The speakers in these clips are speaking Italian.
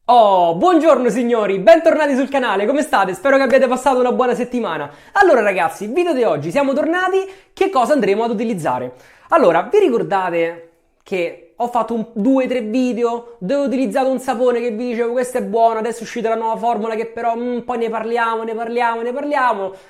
Oh, buongiorno signori, bentornati sul canale, come state? Spero che abbiate passato una buona settimana. Allora ragazzi, video di oggi, siamo tornati, che cosa andremo ad utilizzare? Allora, vi ricordate che ho fatto 2-3 video dove ho utilizzato un sapone che vi dicevo questo è buono, adesso è uscita la nuova formula che però poi ne parliamo,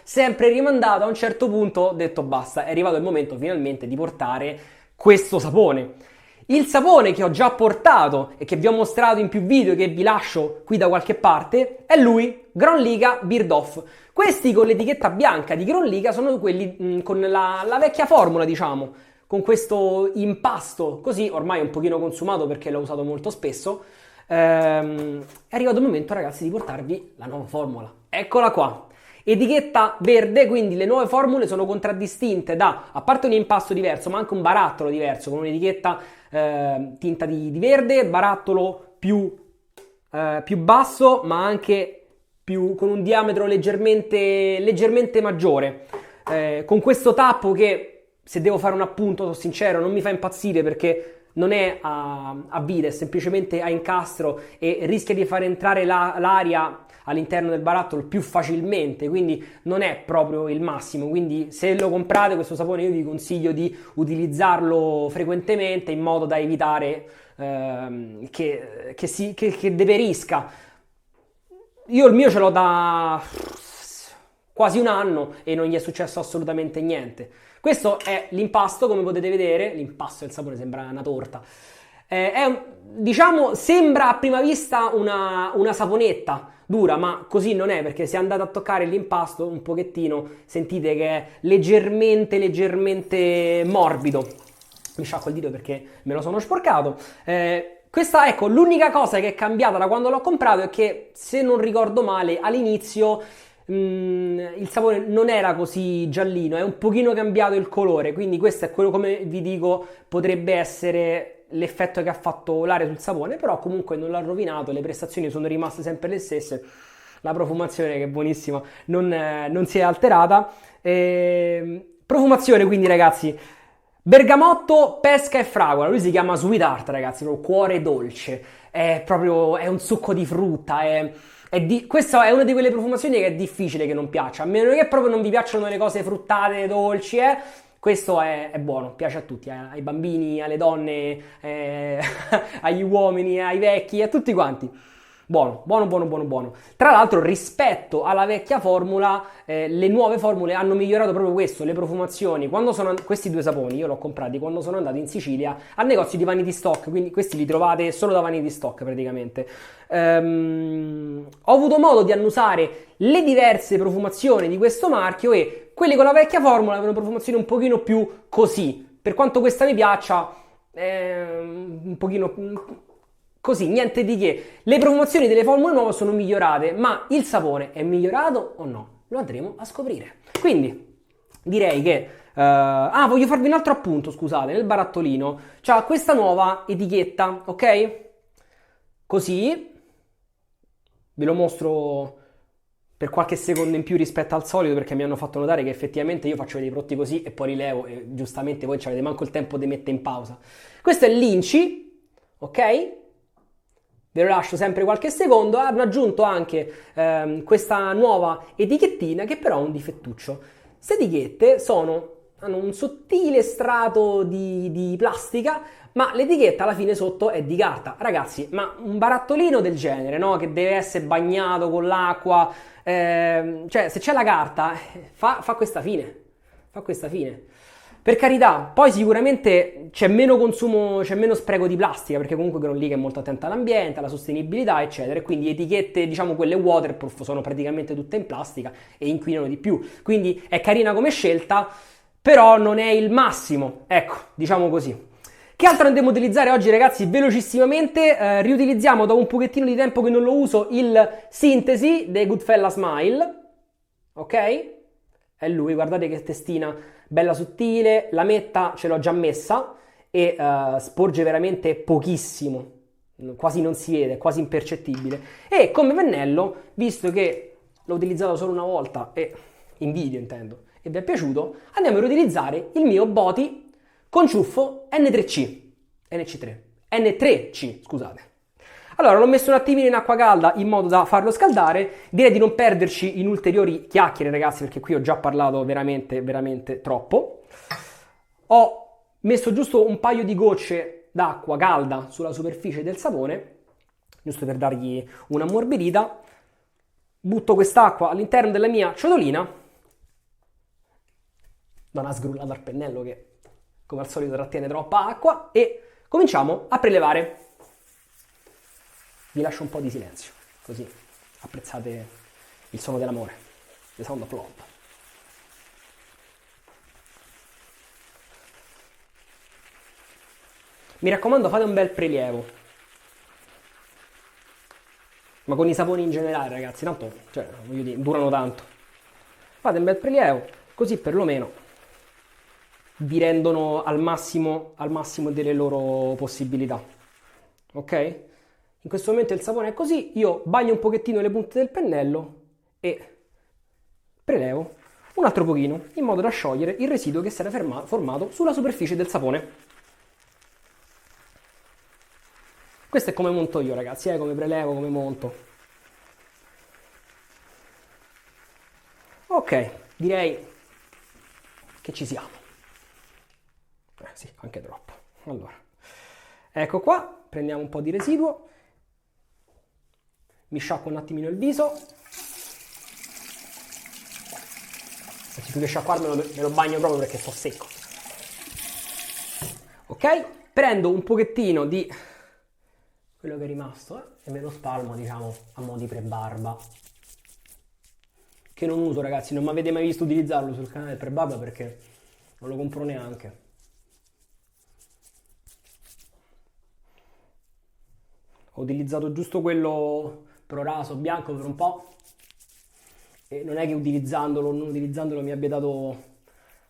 sempre rimandato, a un certo punto ho detto basta, è arrivato il momento finalmente di portare questo sapone. Il sapone che ho già portato e che vi ho mostrato in più video e che vi lascio qui da qualche parte è lui, Gronliga Beard Off. Questi con l'etichetta bianca di Gronliga sono quelli con la vecchia formula, diciamo, con questo impasto così, ormai un pochino consumato perché l'ho usato molto spesso. È arrivato il momento ragazzi di portarvi la nuova formula. Eccola qua. Etichetta verde, quindi le nuove formule sono contraddistinte da, a parte un impasto diverso, ma anche un barattolo diverso, con un'etichetta tinta di verde, barattolo più basso, ma anche con un diametro leggermente maggiore. Con questo tappo che, se devo fare un appunto, sono sincero, non mi fa impazzire perché non è a vite, è semplicemente a incastro e rischia di far entrare l'aria all'interno del barattolo più facilmente, quindi non è proprio il massimo. Quindi se lo comprate questo sapone io vi consiglio di utilizzarlo frequentemente in modo da evitare che deperisca. Io il mio ce l'ho da quasi un anno e non gli è successo assolutamente niente. Questo è l'impasto, come potete vedere. L'impasto del sapone sembra una torta. Diciamo, sembra a prima vista una saponetta dura, ma così non è, perché se andate a toccare l'impasto un pochettino sentite che è leggermente morbido. Mi sciacquo il dito perché me lo sono sporcato. Questa, ecco, l'unica cosa che è cambiata da quando l'ho comprato è che, se non ricordo male, all'inizio il sapone non era così giallino, è un pochino cambiato il colore, quindi questo è quello, come vi dico, potrebbe essere l'effetto che ha fatto l'aria sul sapone, però comunque non l'ha rovinato, le prestazioni sono rimaste sempre le stesse, la profumazione, che è buonissima, non si è alterata. Profumazione, quindi ragazzi, bergamotto, pesca e fragola. Lui si chiama Sweetheart, ragazzi, proprio cuore dolce. È un succo di frutta. Questa è una di quelle profumazioni che è difficile che non piaccia. A meno che proprio non vi piacciono le cose fruttate, dolci, questo è buono, piace a tutti, ai bambini, alle donne, agli uomini, ai vecchi, a tutti quanti. Buono. Tra l'altro, rispetto alla vecchia formula, le nuove formule hanno migliorato proprio questo, le profumazioni. Questi due saponi io l'ho comprati quando sono andato in Sicilia al negozio di Vanity Stock, quindi questi li trovate solo da Vanity Stock praticamente. Ho avuto modo di annusare le diverse profumazioni di questo marchio e quelli con la vecchia formula avevano profumazioni un pochino più così. Per quanto questa mi piaccia, un pochino così, niente di che. Le profumazioni delle formule nuove sono migliorate, ma il sapone è migliorato o no? Lo andremo a scoprire. Quindi direi che voglio farvi un altro appunto, scusate, nel barattolino c'ha questa nuova etichetta, ok? Così ve lo mostro per qualche secondo in più rispetto al solito, perché mi hanno fatto notare che effettivamente io faccio dei prodotti così e poi li levo e giustamente voi non avete manco il tempo di mettere in pausa. Questo è l'Inci, ok? Ve lo lascio sempre qualche secondo. Hanno aggiunto anche questa nuova etichettina che però ha un difettuccio. Queste etichette hanno un sottile strato di plastica, ma l'etichetta alla fine sotto è di carta. Ragazzi, ma un barattolino del genere, no? Che deve essere bagnato con l'acqua, cioè se c'è la carta, fa questa fine. Fa questa fine. Per carità, poi sicuramente c'è meno consumo, c'è meno spreco di plastica, perché comunque Gronliga è molto attenta all'ambiente, alla sostenibilità, eccetera, e quindi etichette, diciamo quelle waterproof, sono praticamente tutte in plastica e inquinano di più. Quindi è carina come scelta, però non è il massimo, ecco, diciamo così. Che altro andiamo a utilizzare oggi, ragazzi? Velocissimamente, riutilizziamo da un pochettino di tempo che non lo uso il Sintesi dei Goodfella Smile, ok? È lui, guardate che testina bella sottile, la metta ce l'ho già messa e sporge veramente pochissimo, quasi non si vede, è quasi impercettibile. E come pennello, visto che l'ho utilizzato solo una volta, e in video intendo, e vi è piaciuto, andiamo a riutilizzare il mio Boti con ciuffo N3C, NC3, N3C, scusate. Allora, l'ho messo un attimino in acqua calda in modo da farlo scaldare. Direi di non perderci in ulteriori chiacchiere, ragazzi, perché qui ho già parlato veramente, veramente troppo. Ho messo giusto un paio di gocce d'acqua calda sulla superficie del sapone, giusto per dargli una ammorbidita. Butto quest'acqua all'interno della mia ciotolina. Do una sgrullata al pennello che, come al solito, trattiene troppa acqua. E cominciamo a prelevare. Vi lascio un po' di silenzio, così apprezzate il suono dell'amore, the sound of love. Mi raccomando, fate un bel prelievo, ma con i saponi in generale, ragazzi, tanto, cioè, voglio dire, durano tanto. Fate un bel prelievo, così perlomeno vi rendono al massimo delle loro possibilità, ok? In questo momento il sapone è così, io bagno un pochettino le punte del pennello e prelevo un altro pochino in modo da sciogliere il residuo che si era formato sulla superficie del sapone. Questo è come monto io, ragazzi, come prelevo, come monto. Ok, direi che ci siamo. Sì, anche troppo. Allora, ecco qua, prendiamo un po' di residuo. Mi sciacquo un attimino il viso, anzi più che sciacquarmelo me lo bagno proprio perché sto secco. Ok, prendo un pochettino di quello che è rimasto e me lo spalmo, diciamo, a mo' di prebarba, che non uso, ragazzi, non mi avete mai visto utilizzarlo sul canale del prebarba perché non lo compro neanche. Ho utilizzato giusto quello pro raso bianco per un po' e non è che utilizzandolo o non utilizzandolo mi abbia dato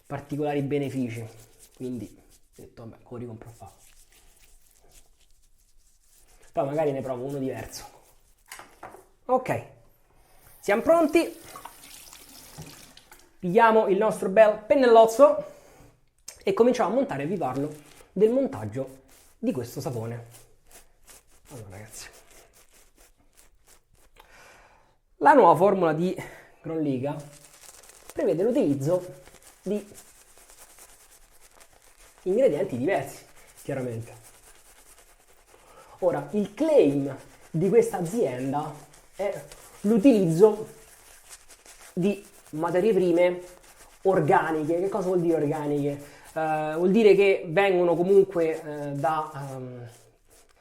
particolari benefici, quindi ho detto vabbè, lo ricompro a fare. Poi magari ne provo uno diverso. Ok, siamo pronti, pigliamo il nostro bel pennellozzo e cominciamo a montare, vi parlo del montaggio di questo sapone. Allora, ragazzi, la nuova formula di Gronliga prevede l'utilizzo di ingredienti diversi, chiaramente. Ora, il claim di questa azienda è l'utilizzo di materie prime organiche. Che cosa vuol dire organiche? Vuol dire che vengono comunque da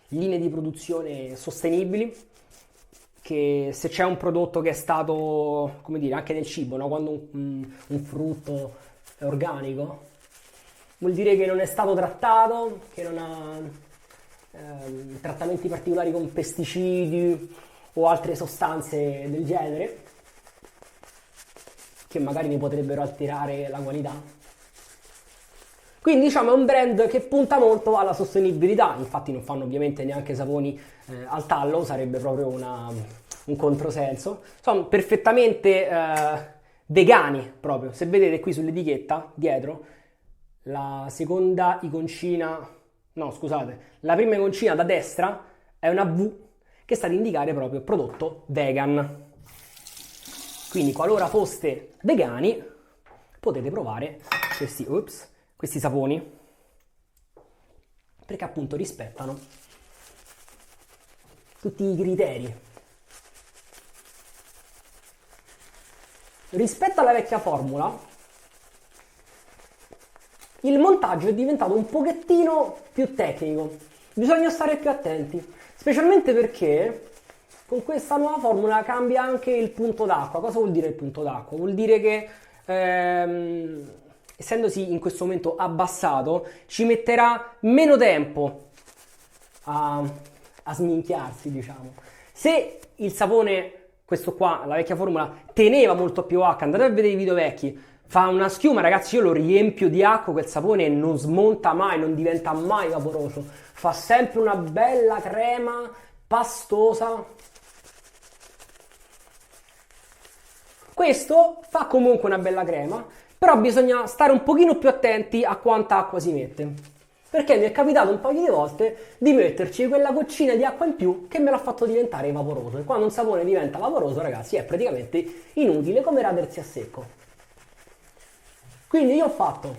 linee di produzione sostenibili, che se c'è un prodotto che è stato, come dire, anche nel cibo, no? Quando un frutto è organico, vuol dire che non è stato trattato, che non ha trattamenti particolari con pesticidi o altre sostanze del genere, che magari ne potrebbero alterare la qualità. Quindi diciamo è un brand che punta molto alla sostenibilità, infatti non fanno ovviamente neanche saponi al tallo, sarebbe proprio un controsenso. Sono perfettamente vegani proprio, se vedete qui sull'etichetta dietro, la seconda iconcina, no scusate, la prima iconcina da destra è una V che sta ad indicare proprio prodotto vegan. Quindi qualora foste vegani potete provare questi saponi, perché appunto rispettano tutti i criteri. Rispetto alla vecchia formula, il montaggio è diventato un pochettino più tecnico. Bisogna stare più attenti, specialmente perché con questa nuova formula cambia anche il punto d'acqua. Cosa vuol dire il punto d'acqua? Vuol dire che essendosi in questo momento abbassato, ci metterà meno tempo a sminchiarsi, diciamo. Se il sapone, questo qua, la vecchia formula, teneva molto più acqua, andate a vedere i video vecchi, fa una schiuma, ragazzi, io lo riempio di acqua, quel sapone non smonta mai, non diventa mai vaporoso, fa sempre una bella crema pastosa. Questo fa comunque una bella crema, però bisogna stare un pochino più attenti a quanta acqua si mette. perché mi è capitato un paio di volte di metterci quella goccina di acqua in più che me l'ha fatto diventare vaporoso. E quando un sapone diventa vaporoso, ragazzi, è praticamente inutile come radersi a secco. Quindi io ho fatto,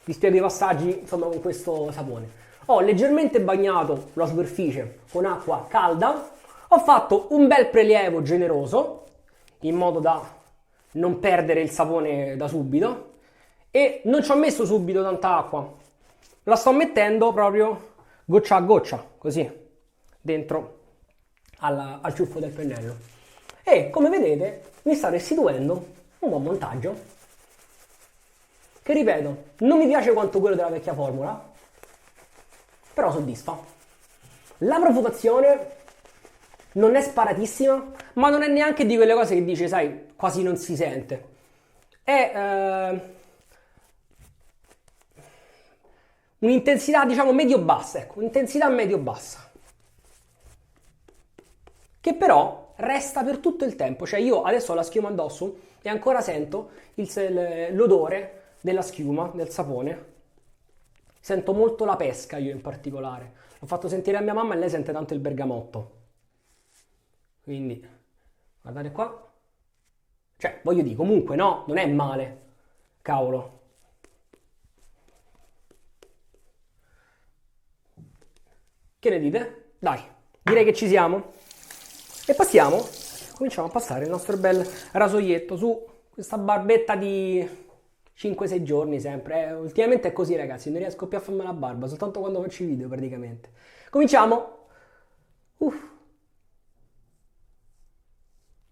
vi spiego i passaggi, insomma, con questo sapone. Ho leggermente bagnato la superficie con acqua calda, ho fatto un bel prelievo generoso, in modo da non perdere il sapone da subito, e non ci ho messo subito tanta acqua, la sto mettendo proprio goccia a goccia, così, dentro al ciuffo del pennello. E come vedete mi sta restituendo un buon montaggio, che ripeto, non mi piace quanto quello della vecchia formula, però soddisfa. La profumazione non è sparatissima, ma non è neanche di quelle cose che dice, sai, quasi non si sente. È un'intensità, diciamo, medio-bassa, ecco, un'intensità medio-bassa, che però resta per tutto il tempo. Cioè io adesso ho la schiuma addosso e ancora sento l'odore della schiuma, del sapone. Sento molto la pesca io in particolare. L'ho fatto sentire a mia mamma e lei sente tanto il bergamotto. Quindi, guardate qua. Cioè, voglio dire, comunque no, non è male. Cavolo. Che ne dite? Dai, direi che ci siamo. E cominciamo a passare il nostro bel rasoietto su questa barbetta di 5-6 giorni sempre. Ultimamente è così, ragazzi, non riesco più a farmi la barba, soltanto quando faccio i video praticamente. Cominciamo.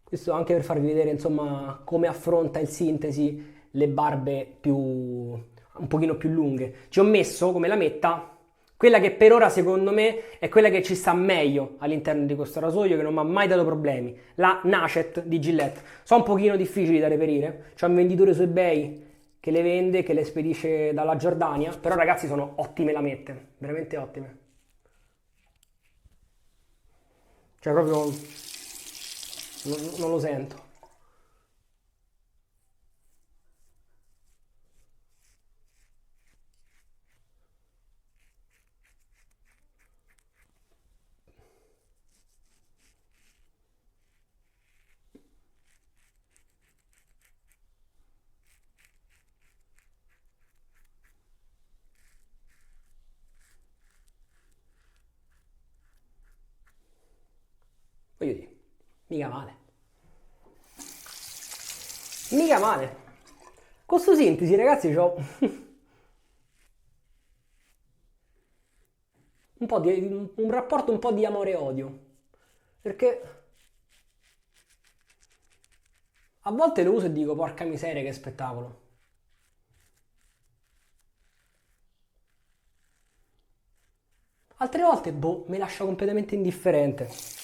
Questo anche per farvi vedere, insomma, come affronta il Sintesi le barbe un pochino più lunghe. Ci ho messo come lametta quella che per ora secondo me è quella che ci sta meglio all'interno di questo rasoio, che non mi ha mai dato problemi, la Nacet di Gillette. Sono un pochino difficili da reperire, c'è un venditore su eBay che le vende, che le spedisce dalla Giordania, però ragazzi sono ottime lamette, veramente ottime. Cioè proprio non lo sento. Voglio dire, mica male. Mica male. Con sto Sintesi, ragazzi, c'ho un rapporto un po' di amore e odio. Perché a volte lo uso e dico, porca miseria, che spettacolo. Altre volte, boh, mi lascia completamente indifferente.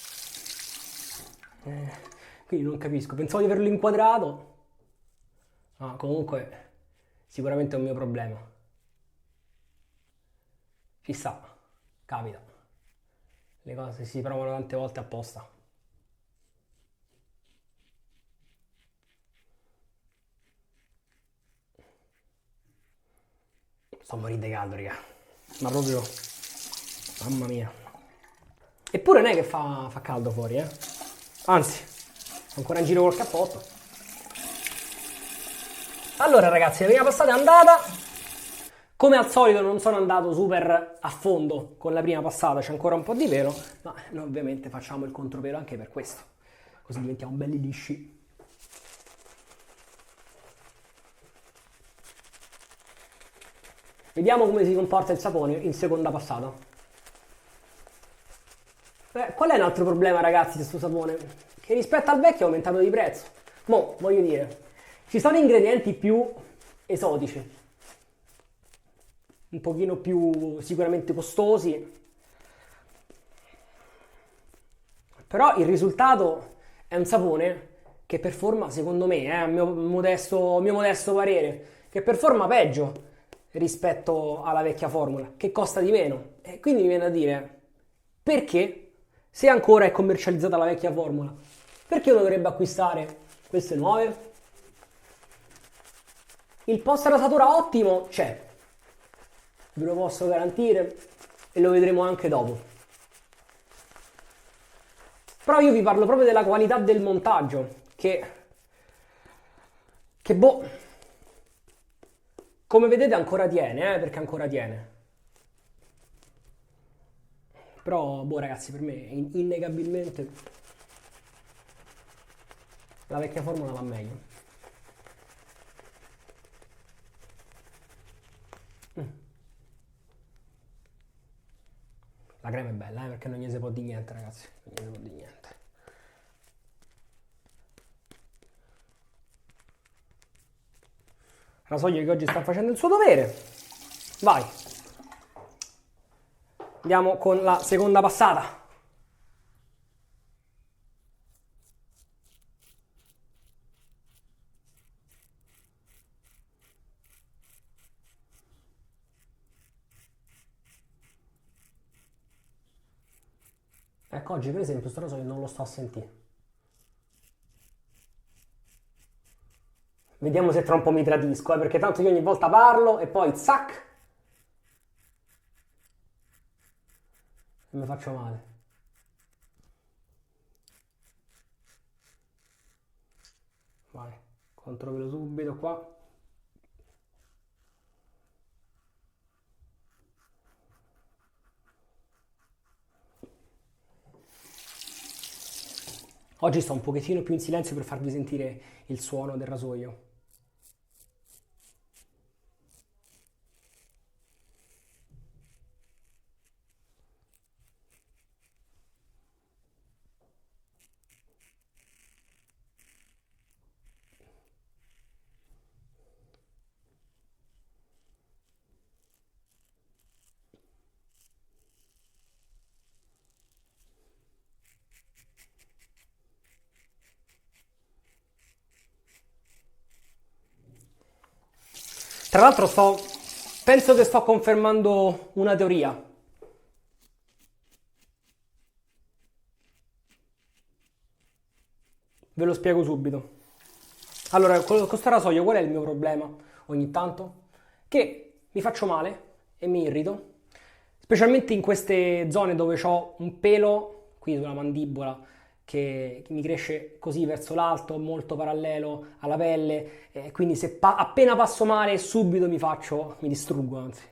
Quindi non capisco. Pensavo di averlo inquadrato. Ma comunque, sicuramente è un mio problema. Ci sta, capita. Le cose si provano tante volte apposta. Sto morendo di caldo, raga. Ma proprio, mamma mia. Eppure non è che fa caldo fuori, eh. Anzi, ancora in giro col cappotto. Allora ragazzi, la prima passata è andata. Come al solito non sono andato super a fondo con la prima passata, c'è ancora un po' di pelo, ma noi ovviamente facciamo il contropelo anche per questo. Così diventiamo belli lisci. Vediamo come si comporta il sapone in seconda passata. Qual è un altro problema, ragazzi, di questo sapone? Che rispetto al vecchio è aumentato di prezzo. Mo, voglio dire, ci sono ingredienti più esotici, un pochino più sicuramente costosi, però il risultato è un sapone che performa, secondo me, a mio modesto parere, che performa peggio rispetto alla vecchia formula, che costa di meno. E quindi mi viene da dire, perché? Se ancora è commercializzata la vecchia formula, perché uno dovrebbe acquistare queste nuove? Il post rasatura ottimo c'è, ve lo posso garantire e lo vedremo anche dopo. Però io vi parlo proprio della qualità del montaggio, che boh, come vedete ancora tiene, perché ancora tiene. Però, boh ragazzi, per me innegabilmente la vecchia formula va meglio. La crema è bella, perché non gli si può di niente, ragazzi. Non gli si può di niente. Rasoio che oggi sta facendo il suo dovere. Vai. Andiamo con la seconda passata. Ecco, oggi per esempio sto rasoio non lo sto a sentire. Vediamo se tra un po' mi tradisco, perché tanto io ogni volta parlo e poi zac e mi faccio male. Vai, controllo subito qua. Oggi sto un pochettino più in silenzio per farvi sentire il suono del rasoio. Tra l'altro penso che sto confermando una teoria. Ve lo spiego subito. Allora, con questo rasoio qual è il mio problema ogni tanto? Che mi faccio male e mi irrito, specialmente in queste zone dove ho un pelo qui sulla mandibola che mi cresce così verso l'alto, molto parallelo alla pelle, e quindi se appena passo male subito mi distruggo anzi.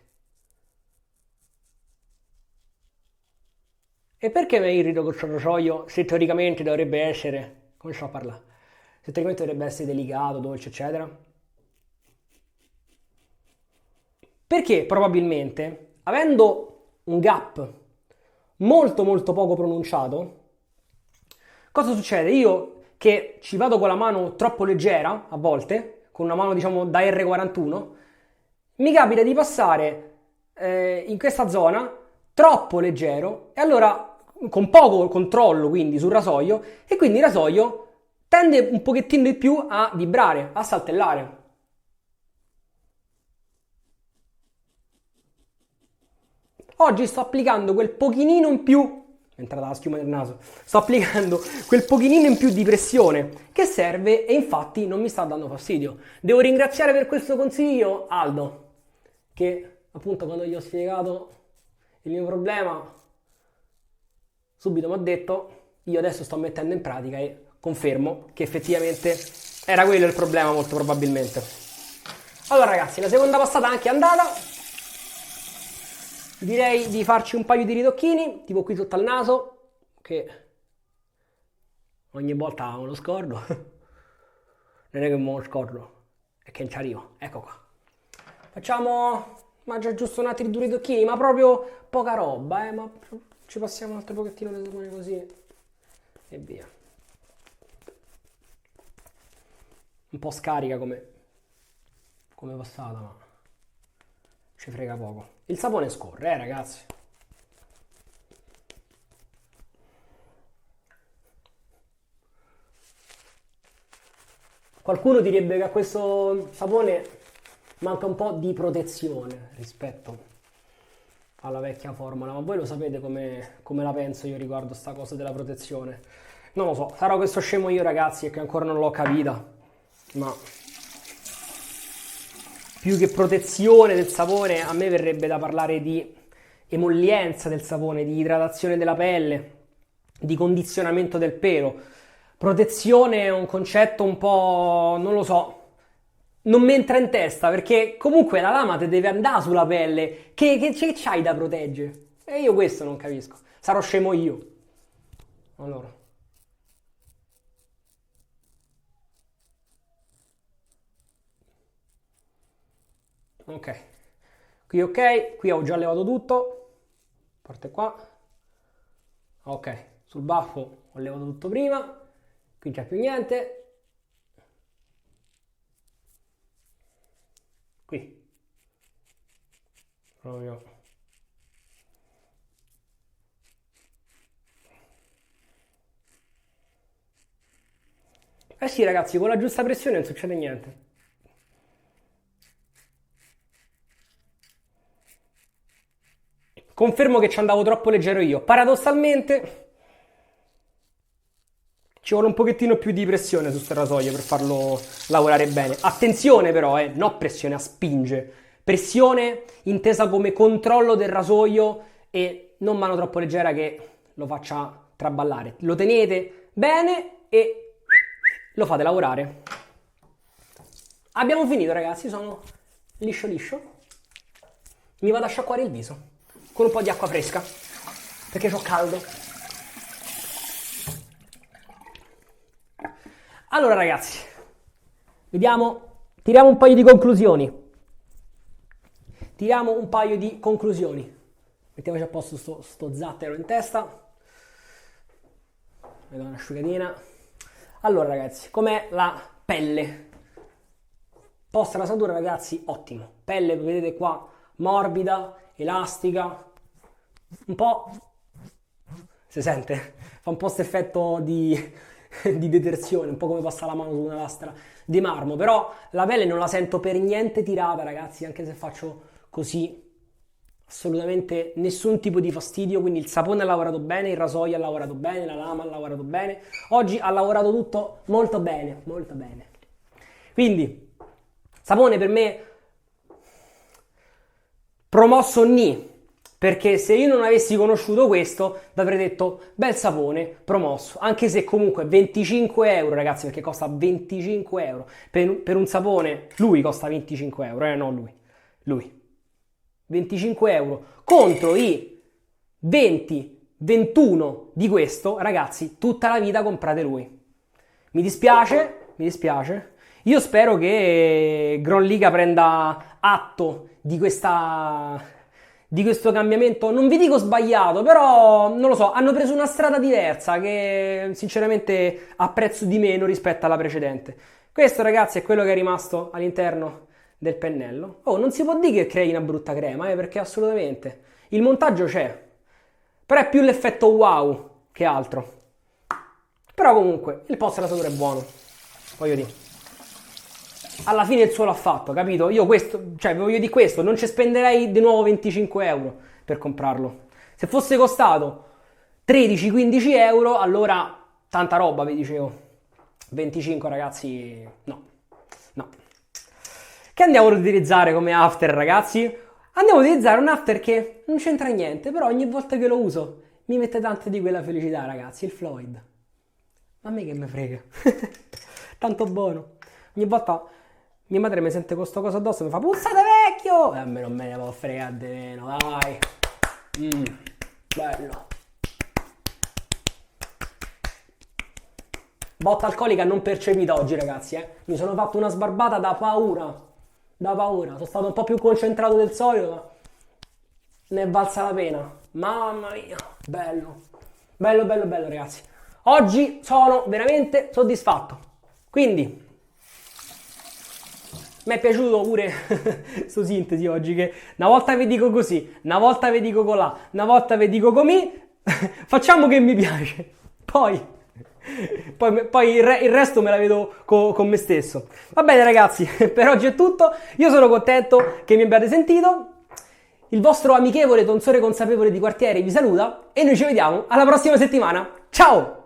E perché mi irrito col rasoio se teoricamente dovrebbe essere, come sto a parlare? Se teoricamente dovrebbe essere delicato, dolce, eccetera? Perché probabilmente, avendo un gap molto molto poco pronunciato, cosa succede? Io che ci vado con la mano troppo leggera, a volte, con una mano diciamo da R41, mi capita di passare in questa zona troppo leggero e allora con poco controllo quindi sul rasoio e quindi il rasoio tende un pochettino di più a vibrare, a saltellare. Oggi sto applicando quel pochino in più, è entrata la schiuma nel naso, sto applicando quel pochino in più di pressione che serve e infatti non mi sta dando fastidio. Devo ringraziare per questo consiglio Aldo, che appunto quando gli ho spiegato il mio problema subito mi ha detto, io adesso sto mettendo in pratica e confermo che effettivamente era quello il problema molto probabilmente. Allora ragazzi, la seconda passata è anche andata. Direi di farci un paio di ritocchini, tipo qui sotto al naso, che ogni volta me lo scordo. Non è che me lo scordo, è che non ci arrivo. Ecco qua. Facciamo, ma già giusto un altro due ritocchini, ma proprio poca roba, ma ci passiamo un altro pochettino di sapone così e via. Un po' scarica come passata, ma ci frega poco. Il sapone scorre, ragazzi. Qualcuno direbbe che a questo sapone manca un po' di protezione rispetto alla vecchia formula, ma voi lo sapete come la penso io riguardo sta cosa della protezione. Non lo so, sarò questo scemo io ragazzi e che ancora non l'ho capita, ma più che protezione del sapone, a me verrebbe da parlare di emollienza del sapone, di idratazione della pelle, di condizionamento del pelo. Protezione è un concetto un po', non lo so, non mi entra in testa, perché comunque la lama te deve andare sulla pelle. Che c'hai da proteggere? E io questo non capisco. Sarò scemo io. Allora. Ok. Qui ok, qui ho già levato tutto. Parte qua. Ok, sul baffo ho levato tutto prima. Qui c'è più niente. Qui. Proprio. Eh sì ragazzi, con la giusta pressione non succede niente. Confermo che ci andavo troppo leggero io. Paradossalmente ci vuole un pochettino più di pressione su sto rasoio per farlo lavorare bene. Attenzione però, no pressione a spinge. Pressione intesa come controllo del rasoio e non mano troppo leggera che lo faccia traballare. Lo tenete bene e lo fate lavorare. Abbiamo finito ragazzi, sono liscio liscio. Mi vado a sciacquare il viso con un po' di acqua fresca perché ho caldo. Allora ragazzi, vediamo, tiriamo un paio di conclusioni. Mettiamoci a posto sto zattero in testa. Vedo un'asciugatina. Allora ragazzi, com'è la pelle? Post rasatura ragazzi, ottimo. Pelle, vedete qua, morbida, elastica. Un po'... si sente? Fa un po' questo effetto di detersione, un po' come passa la mano su una lastra di marmo, però la pelle non la sento per niente tirata ragazzi, anche se faccio così, assolutamente nessun tipo di fastidio, quindi il sapone ha lavorato bene, il rasoio ha lavorato bene, la lama ha lavorato bene, oggi ha lavorato tutto molto bene, molto bene. Quindi, sapone per me promosso ni. Perché se io non avessi conosciuto questo, vi avrei detto bel sapone, promosso. Anche se comunque 25 euro, ragazzi, perché costa 25 euro. Per un sapone, lui costa 25 euro, no lui. Lui. 25 euro contro i 20-21 di questo, ragazzi, tutta la vita comprate lui. Mi dispiace. Io spero che Gronliga prenda atto di questo cambiamento, non vi dico sbagliato, però non lo so, hanno preso una strada diversa che sinceramente apprezzo di meno rispetto alla precedente. Questo ragazzi è quello che è rimasto all'interno del pennello. Oh, non si può dire che crei una brutta crema, perché assolutamente il montaggio c'è, però è più l'effetto wow che altro. Però comunque il post rasatura è buono, voglio dire. Alla fine il suo l'ha fatto, capito? Io questo, cioè voglio di questo, non ci spenderei di nuovo 25 euro per comprarlo. Se fosse costato 13-15 euro, allora tanta roba, vi dicevo. 25 ragazzi, no. Che andiamo ad utilizzare come after, ragazzi? Andiamo ad utilizzare un after che non c'entra niente, però ogni volta che lo uso mi mette tanta di quella felicità, ragazzi, il Floyd. Ma a me che me frega. Tanto buono. Ogni volta mia madre mi sente questa cosa addosso e mi fa puzzate vecchio! E a me non me ne può fregare di meno, dai. Bello. Botta alcolica non percepita oggi, ragazzi, Mi sono fatto una sbarbata da paura. Sono stato un po' più concentrato del solito, ma ne è valsa la pena. Mamma mia, bello. Bello, ragazzi. Oggi sono veramente soddisfatto. Quindi mi è piaciuto pure sto sintesi oggi, che una volta vi dico così, una volta vi dico colà, una volta vi dico comì. Facciamo che mi piace. Poi il resto me la vedo con me stesso. Va bene ragazzi, per oggi è tutto. Io sono contento che mi abbiate sentito. Il vostro amichevole tonsore consapevole di quartiere vi saluta e noi ci vediamo alla prossima settimana. Ciao!